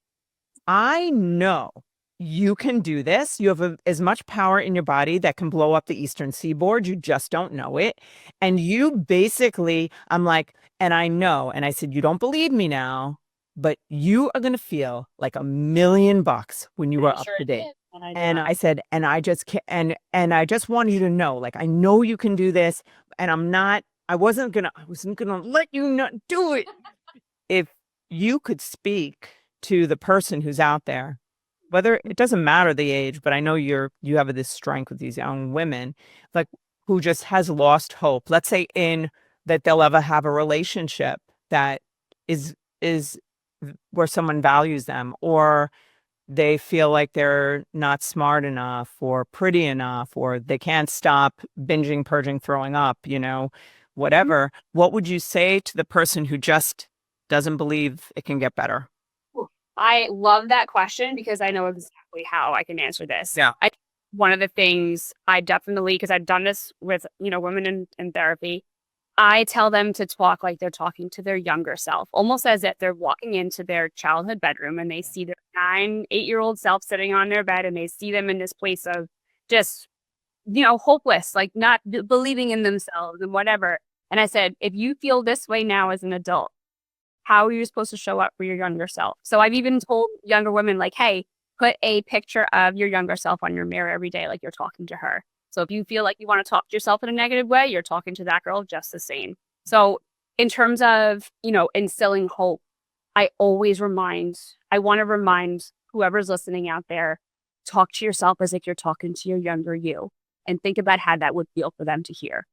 Speaker 2: I know you can do this. You have as much power in your body that can blow up the Eastern Seaboard. You just don't know it. And you basically, I'm like, and I know. And I said, you don't believe me now, but you are going to feel like $1,000,000 when you are up to date. And I said, and I just can't, and I just want you to know, like, I know you can do this. And I wasn't going to let you not do it. If you could speak to the person who's out there, whether it doesn't matter the age, but I know you have this strength with these young women, like who just has lost hope. Let's say that they'll ever have a relationship that is where someone values them, or they feel like they're not smart enough or pretty enough, or they can't stop binging, purging, throwing up, whatever. What would you say to the person who just doesn't believe it can get better?
Speaker 1: I love that question because I know exactly how I can answer this.
Speaker 2: Yeah.
Speaker 1: One of the things I definitely, because I've done this with, women in therapy, I tell them to talk like they're talking to their younger self, almost as if they're walking into their childhood bedroom and they see their 8-year-old self sitting on their bed and they see them in this place of just, hopeless, like not believing in themselves and whatever. And I said, if you feel this way now as an adult, how are you supposed to show up for your younger self? So I've even told younger women like, hey, put a picture of your younger self on your mirror every day, like you're talking to her. So if you feel like you want to talk to yourself in a negative way, you're talking to that girl just the same. So in terms of, instilling hope, I want to remind whoever's listening out there, talk to yourself as if you're talking to your younger you and think about how that would feel for them to hear.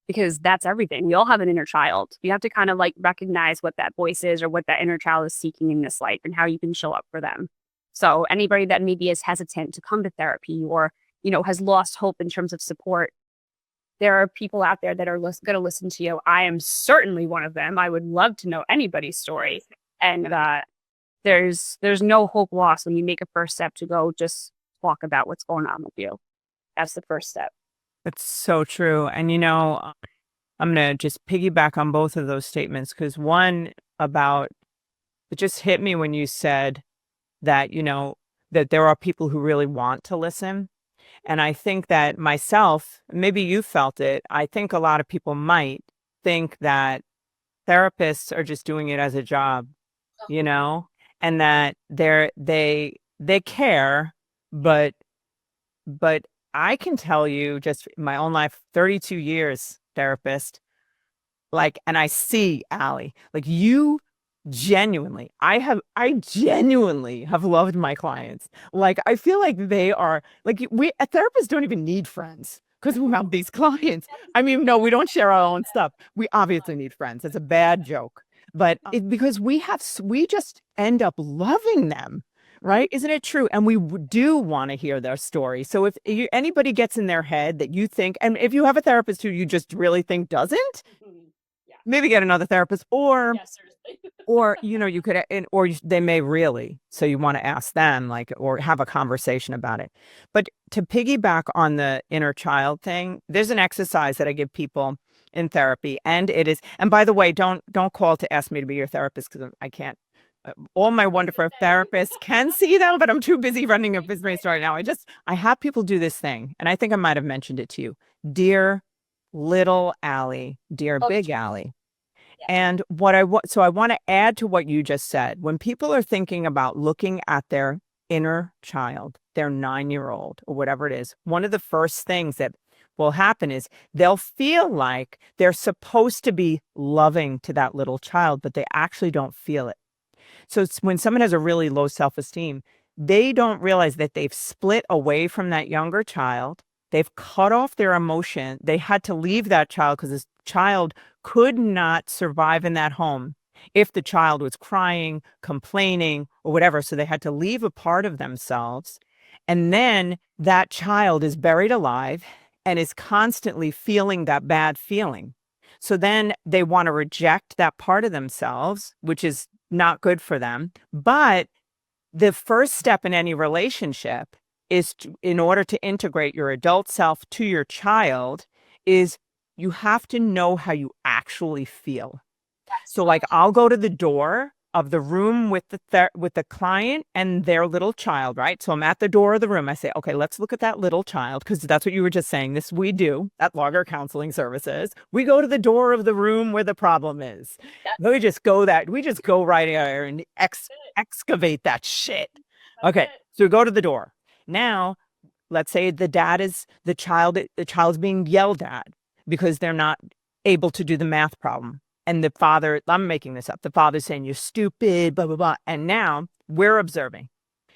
Speaker 1: because that's everything. We all have an inner child. You have to kind of like recognize what that voice is or what that inner child is seeking in this life and how you can show up for them. So anybody that maybe is hesitant to come to therapy or, has lost hope in terms of support, there are people out there that are going to listen to you. I am certainly one of them. I would love to know anybody's story. And there's no hope lost when you make a first step to go just talk about what's going on with you. That's the first step.
Speaker 2: That's so true. And, I'm going to just piggyback on both of those statements because one about it just hit me when you said that, that there are people who really want to listen. And I think that myself, maybe you felt it. I think a lot of people might think that therapists are just doing it as a job, and that they care, but I can tell you just my own life, 32 years therapist, and I see Allie, you genuinely, I genuinely have loved my clients. I feel like they are therapists don't even need friends because we have these clients. I mean, no, we don't share our own stuff. We obviously need friends. It's a bad joke, but because we just end up loving them. Right? Isn't it true? And we do want to hear their story. So if anybody gets in their head that you think, and if you have a therapist who you just really think doesn't, maybe get another therapist, or you could, they may really. So you want to ask them, or have a conversation about it. But to piggyback on the inner child thing, there's an exercise that I give people in therapy, and it is. And by the way, don't call to ask me to be your therapist because I can't. All my wonderful therapists can see them, but I'm too busy running a business right now. I have people do this thing, and I think I might have mentioned it to you. Dear little Allie, dear big Allie. And I want to add to what you just said. When people are thinking about looking at their inner child, their 9-year-old or whatever it is, one of the first things that will happen is they'll feel like they're supposed to be loving to that little child, but they actually don't feel it. So when someone has a really low self-esteem, they don't realize that they've split away from that younger child. They've cut off their emotion. They had to leave that child because this child could not survive in that home if the child was crying, complaining, or whatever. So they had to leave a part of themselves. And then that child is buried alive and is constantly feeling that bad feeling. So then they want to reject that part of themselves, which is not good for them. But the first step in any relationship is in order to integrate your adult self to your child is you have to know how you actually feel. So I'll go to the door of the room with the client and their little child, right? So I'm at the door of the room. I say, okay, let's look at that little child, because that's what you were just saying. This we do at Lager Counseling Services. We go to the door of the room where the problem is. We just go right there and excavate that shit. Okay, so we go to the door. Now, let's say the child's being yelled at because they're not able to do the math problem. And the father, I'm making this up, the father's saying, you're stupid, blah, blah, blah. And now we're observing.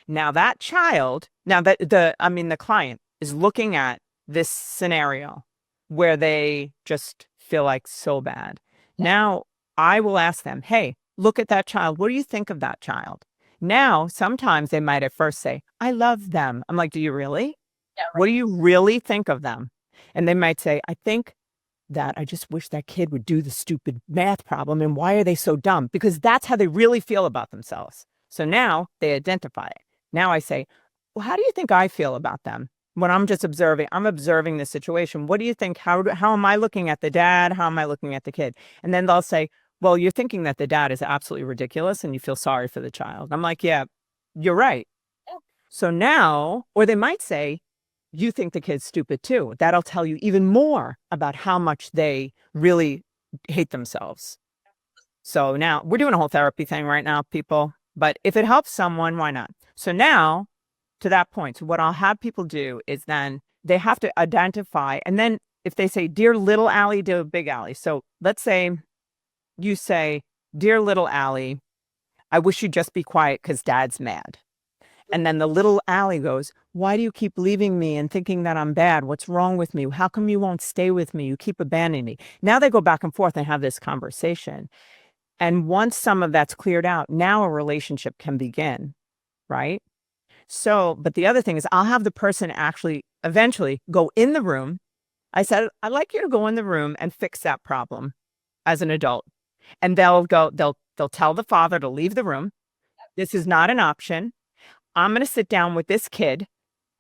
Speaker 2: Now that child, the client is looking at this scenario where they just feel like so bad. Now I will ask them, hey, look at that child. What do you think of that child? Now, sometimes they might at first say, I love them. I'm like, do you really? Yeah, right. What do you really think of them? And they might say, I think that I just wish that kid would do the stupid math problem. And why are they so dumb? Because that's how they really feel about themselves. So now they identify it. Now I say, well, how do you think I feel about them? When I'm just observing, I'm observing the situation. What do you think? How am I looking at the dad? How am I looking at the kid? And then they'll say, well, you're thinking that the dad is absolutely ridiculous and you feel sorry for the child. I'm like, yeah, you're right. Yeah. So now, or they might say, you think the kid's stupid too. That'll tell you even more about how much they really hate themselves. So now we're doing a whole therapy thing right now, people, but if it helps someone, why not? So now to that point, so what I'll have people do is then they have to identify. And then if they say, dear little Allie, dear big Allie. So let's say you say, dear little Allie, I wish you'd just be quiet because dad's mad. And then the little Allie goes, why do you keep leaving me and thinking that I'm bad? What's wrong with me? How come you won't stay with me? You keep abandoning me. Now they go back and forth and have this conversation. And once some of that's cleared out, now a relationship can begin, right? So, but the other thing is I'll have the person actually eventually go in the room. I said, I'd like you to go in the room and fix that problem as an adult. And they'll tell the father to leave the room. This is not an option. I'm going to sit down with this kid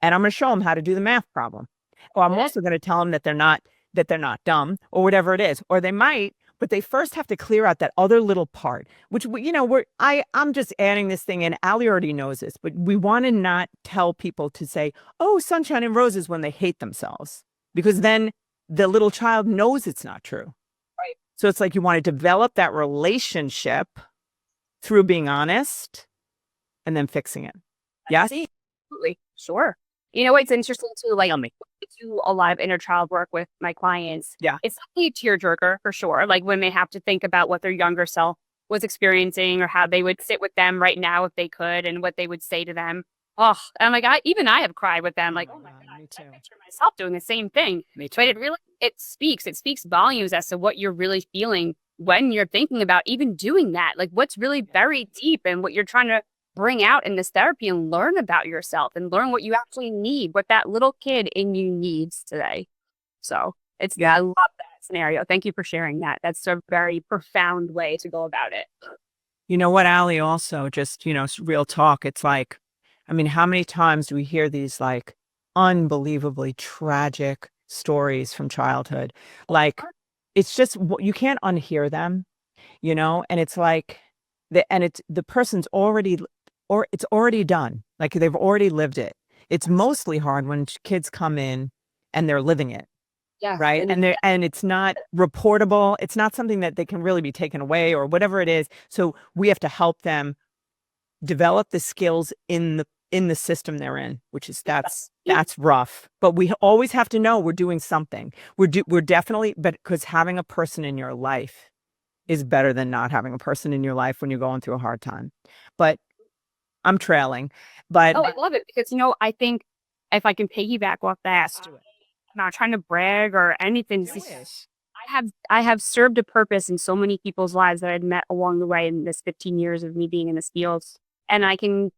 Speaker 2: and I'm going to show them how to do the math problem. Or I'm also going to tell them that they're not dumb or whatever it is, or they might, but they first have to clear out that other little part, which, I'm just adding this thing in. Allie already knows this, but we want to not tell people to say, oh, sunshine and roses when they hate themselves, because then the little child knows it's not true.
Speaker 1: Right.
Speaker 2: So it's like you want to develop that relationship through being honest and then fixing it. Yes?
Speaker 1: Absolutely. Sure. You know, it's interesting too, like I do a lot of inner child work with my clients.
Speaker 2: Yeah.
Speaker 1: It's definitely a tearjerker for sure. Like when they have to think about what their younger self was experiencing or how they would sit with them right now if they could and what they would say to them. Oh, and like I have cried with them, like, oh my God,
Speaker 2: me too.
Speaker 1: I picture myself doing the same thing.
Speaker 2: Me too.
Speaker 1: But it speaks volumes as to what you're really feeling when you're thinking about even doing that. Like what's really buried deep and what you're trying to bring out in this therapy and learn about yourself and learn what you actually need, what that little kid in you needs today. So I love that scenario. Thank you for sharing that. That's a very profound way to go about it.
Speaker 2: You know what, Allie, also just, real talk. It's like, I mean, how many times do we hear these like unbelievably tragic stories from childhood? Like, it's just, you can't unhear them, and it's like, the person's already, or it's already done. Like they've already lived it. It's mostly hard when kids come in and they're living it.
Speaker 1: Yeah.
Speaker 2: Right. And it's not reportable. It's not something that they can really be taken away or whatever it is. So we have to help them develop the skills in the system they're in, which is that's rough. But we always have to know we're doing something. We're definitely, but because having a person in your life is better than not having a person in your life when you're going through a hard time. But I'm trailing. But
Speaker 1: I love it because I think if I can piggyback off that, I'm not trying to brag or anything. I have served a purpose in so many people's lives that I've met along the way in this 15 years of me being in this field. And I can't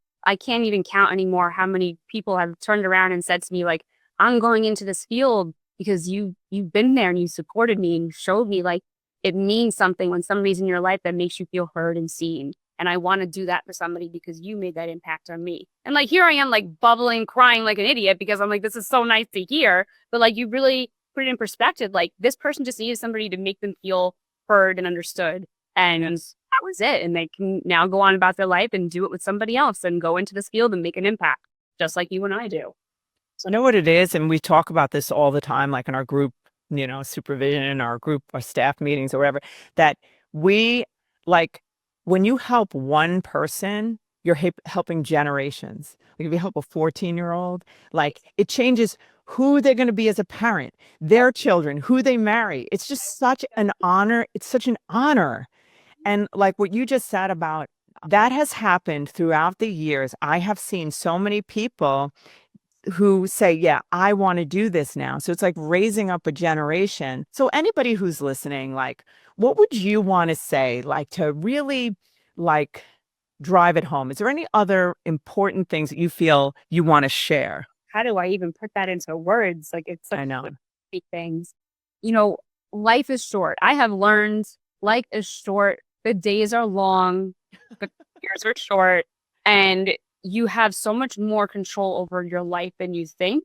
Speaker 1: even count anymore how many people have turned around and said to me, like, I'm going into this field because you've been there and you supported me and showed me like it means something when somebody's in your life that makes you feel heard and seen. And I want to do that for somebody because you made that impact on me. And like, here I am like bubbling, crying like an idiot because I'm like, this is so nice to hear. But like, you really put it in perspective. Like this person just needed somebody to make them feel heard and understood. And that was it. And they can now go on about their life and do it with somebody else and go into this field and make an impact, just like you and I do.
Speaker 2: So know what it is. And we talk about this all the time, like in our group, supervision, our group, our staff meetings or whatever, that we like, when you help one person, you're helping generations. Like if you help a 14-year-old, like it changes who they're going to be as a parent, their children, who they marry. It's just such an honor. It's such an honor. And like what you just said about that has happened throughout the years. I have seen so many people who say, yeah, I want to do this now. So it's like raising up a generation. So anybody who's listening, like, what would you want to say, like, to really, like, drive it home? Is there any other important things that you feel you want to share?
Speaker 1: How do I even put that into words? Like, it's such big things. Life is short. I have learned life is short. The days are long. The years are short. And you have so much more control over your life than you think.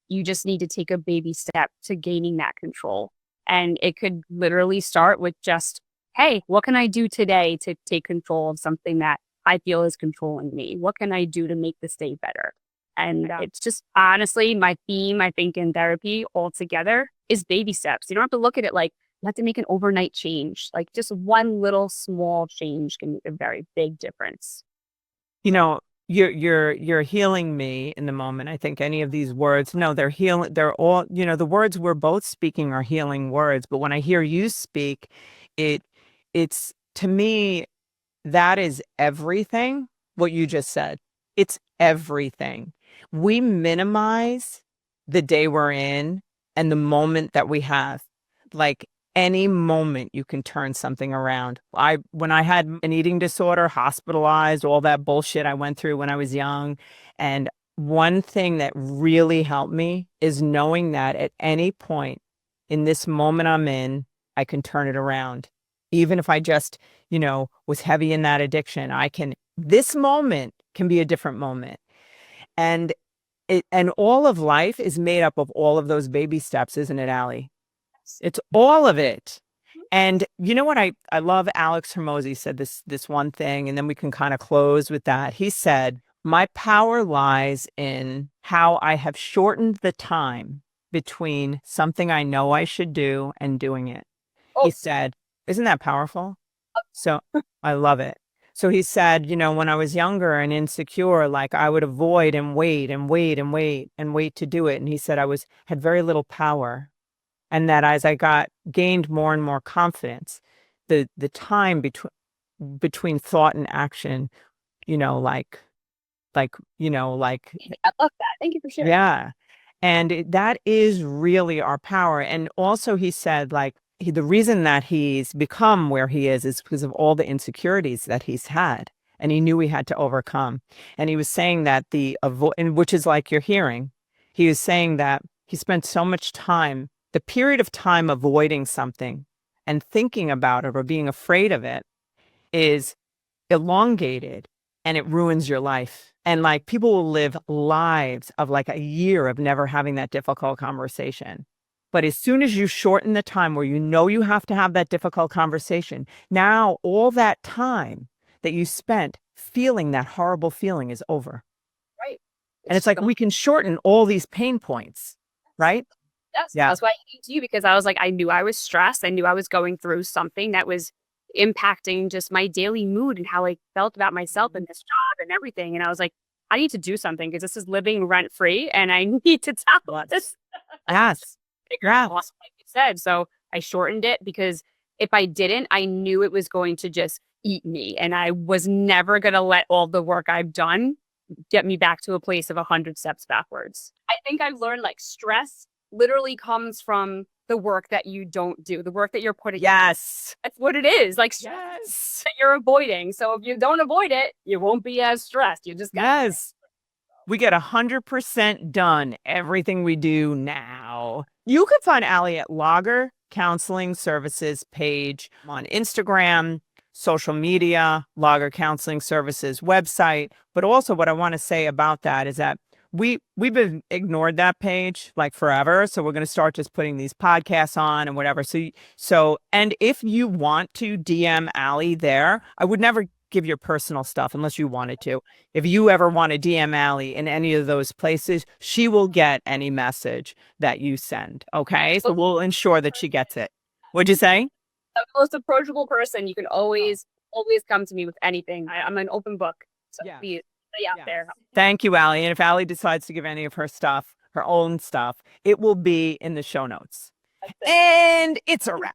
Speaker 1: You just need to take a baby step to gaining that control. And it could literally start with just, hey, what can I do today to take control of something that I feel is controlling me? What can I do to make this day better? And it's just honestly my theme, I think, in therapy altogether is baby steps. You don't have to look at it like you have to make an overnight change. Like just one little small change can make a very big difference.
Speaker 2: You're healing me in the moment. I think any of these words, no, they're healing. They're all, the words we're both speaking are healing words. But when I hear you speak, it's to me, that is everything what you just said. It's everything. We minimize the day we're in and the moment that we have. Like any moment you can turn something around. When I had an eating disorder, hospitalized, all that bullshit I went through when I was young. And one thing that really helped me is knowing that at any point in this moment I'm in, I can turn it around. Even if I just, was heavy in that addiction, this moment can be a different moment. And all of life is made up of all of those baby steps, isn't it, Allie? It's all of it. And you know what? I love Alex Hormozy said this one thing, and then we can kind of close with that. He said, my power lies in how I have shortened the time between something I know I should do and doing it. He said, isn't that powerful? So I love it. So he said, when I was younger and insecure, like I would avoid and wait and wait and wait and wait to do it. And he said I had very little power. And that as I gained more and more confidence, the time between thought and action,
Speaker 1: I love that. Thank you for sharing.
Speaker 2: Yeah. And that is really our power. And also he said, like, the reason that he's become where he is because of all the insecurities that he's had. And he knew he had to overcome. And he was saying that which is like you're hearing, he was saying that he spent so much time, the period of time avoiding something and thinking about it or being afraid of it is elongated, and it ruins your life. And like people will live lives of like a year of never having that difficult conversation. But as soon as you shorten the time where you have to have that difficult conversation, now all that time that you spent feeling that horrible feeling is over.
Speaker 1: Right.
Speaker 2: And it's like we can shorten all these pain points, right?
Speaker 1: Yes. Yeah. That's why I came to you, because I was like, I knew I was stressed. I knew I was going through something that was impacting just my daily mood and how I felt about myself and this job and everything. And I was like, I need to do something because this is living rent free and I need to tackle this.
Speaker 2: Yes.
Speaker 1: Like you said. So I shortened it because if I didn't, I knew it was going to just eat me. And I was never going to let all the work I've done get me back to a place of 100 steps backwards. I think I've learned like stress literally comes from the work that you don't do, the work that you're putting.
Speaker 2: Yes.
Speaker 1: That's what it is. Like
Speaker 2: yes.
Speaker 1: That you're avoiding. So if you don't avoid it, you won't be as stressed. You just
Speaker 2: yes. We get 100% done everything we do now. You can find Allie at Lager Counseling Services page on Instagram, social media, Lager Counseling Services website. But also what I want to say about that is that we've been ignored that page like forever. So we're going to start just putting these podcasts on and whatever. So, and if you want to DM Allie there, I would never give your personal stuff unless you wanted to. If you ever want to DM Allie in any of those places, she will get any message that you send. Okay. So we'll ensure that she gets it. What'd you say?
Speaker 1: The most approachable person. You can always come to me with anything. I'm an open book. So be out there.
Speaker 2: Thank you, Allie. And if Allie decides to give any of her stuff, her own stuff, it will be in the show notes. And it's a wrap.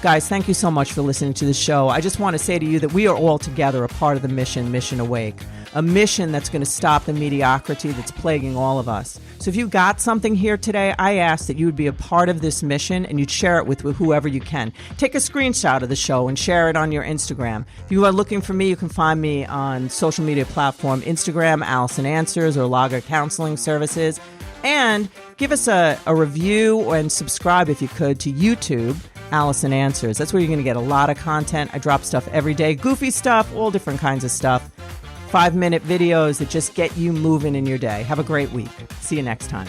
Speaker 2: Guys, thank you so much for listening to the show. I just want to say to you that we are all together a part of the Mission Awake, a mission that's going to stop the mediocrity that's plaguing all of us. So if you got something here today, I ask that you would be a part of this mission and you'd share it with whoever you can. Take a screenshot of the show and share it on your Instagram. If you are looking for me, you can find me on social media platform Instagram, Allison Answers, or Lager Counseling Services. And give us a review and subscribe if you could to YouTube, Allison Answers. That's where you're going to get a lot of content. I drop stuff every day, goofy stuff, all different kinds of stuff. 5-minute videos that just get you moving in your day. Have a great week. See you next time.